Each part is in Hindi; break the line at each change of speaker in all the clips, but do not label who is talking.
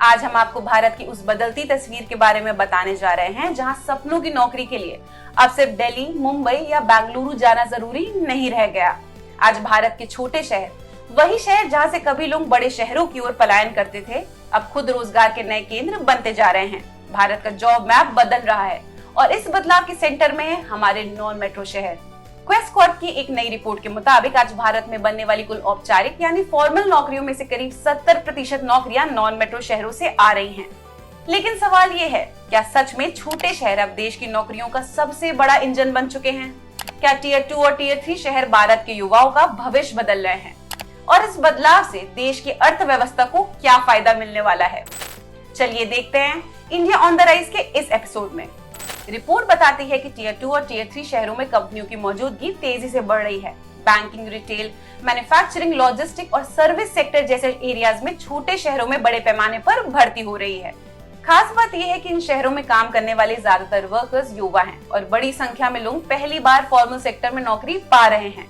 आज हम आपको भारत की उस बदलती तस्वीर के बारे में बताने जा रहे हैं जहां सपनों की नौकरी के लिए अब सिर्फ दिल्ली, मुंबई या बेंगलुरु जाना जरूरी नहीं रह गया। आज भारत के छोटे शहर, वही शहर जहां से कभी लोग बड़े शहरों की ओर पलायन करते थे, अब खुद रोजगार के नए केंद्र बनते जा रहे हैं। भारत का जॉब मैप बदल रहा है और इस बदलाव के सेंटर में है हमारे नॉन मेट्रो शहर। क्वेस्ट कॉर्प की एक नई रिपोर्ट के मुताबिक आज भारत में बनने वाली कुल औपचारिक यानी फॉर्मल नौकरियों में से करीब 70% नौकरियां नॉन मेट्रो शहरों से आ रही हैं। लेकिन सवाल ये है, क्या सच में छोटे शहर अब देश की नौकरियों का सबसे बड़ा इंजन बन चुके हैं? क्या टियर 2 और टियर 3 शहर भारत के युवाओं का भविष्य बदल रहे हैं? और इस बदलाव से देश की अर्थव्यवस्था को क्या फायदा मिलने वाला है? चलिए देखते हैं इंडिया ऑन द राइज के इस एपिसोड में। रिपोर्ट बताती है कि टियर 2 और टियर 3 शहरों में कंपनियों की मौजूदगी तेजी से बढ़ रही है। बैंकिंग, रिटेल, मैन्युफैक्चरिंग, लॉजिस्टिक और सर्विस सेक्टर जैसे एरियाज में छोटे शहरों में बड़े पैमाने पर भर्ती हो रही है। खास बात यह है कि इन शहरों में काम करने वाले ज्यादातर वर्कर्स युवा हैं और बड़ी संख्या में लोग पहली बार फॉर्मल सेक्टर में नौकरी पा रहे हैं।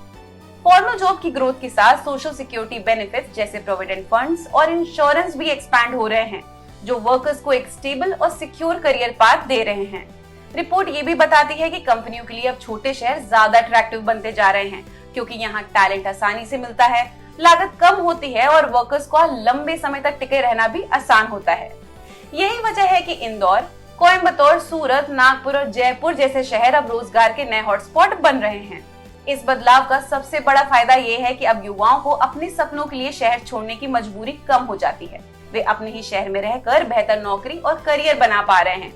फॉर्मल जॉब की ग्रोथ के साथ सोशल सिक्योरिटी बेनिफिट जैसे प्रोविडेंट फंड्स और इंश्योरेंस भी एक्सपैंड हो रहे हैं, जो वर्कर्स को एक स्टेबल और सिक्योर करियर पाथ दे रहे हैं। रिपोर्ट ये भी बताती है कि कंपनियों के लिए अब छोटे शहर ज्यादा अट्रैक्टिव बनते जा रहे हैं, क्योंकि यहाँ टैलेंट आसानी से मिलता है, लागत कम होती है और वर्कर्स को लंबे समय तक टिके रहना भी आसान होता है। यही वजह है कि इंदौर, कोयम्बतूर, सूरत, नागपुर और जयपुर जैसे शहर अब रोजगार के नए हॉटस्पॉट बन रहे हैं। इस बदलाव का सबसे बड़ा फायदा ये है कि अब युवाओं को अपने सपनों के लिए शहर छोड़ने की मजबूरी कम हो जाती है। वे अपने ही शहर में रहकर बेहतर नौकरी और करियर बना पा रहे हैं।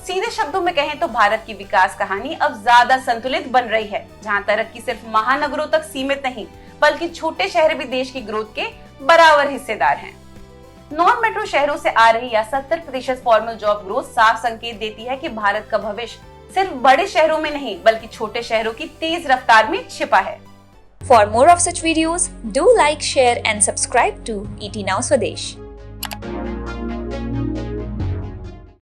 सीधे शब्दों में कहें तो भारत की विकास कहानी अब ज्यादा संतुलित बन रही है, जहां तरक्की सिर्फ महानगरों तक सीमित नहीं, बल्कि छोटे शहर भी देश की ग्रोथ के बराबर हिस्सेदार हैं। नॉन मेट्रो शहरों से आ रही या 70% फॉर्मल जॉब ग्रोथ साफ संकेत देती है कि भारत का भविष्य सिर्फ बड़े शहरों में नहीं, बल्कि छोटे शहरों की तेज रफ्तार में छिपा है।
For more of such videos, do like, share and subscribe to ET Now Swadesh.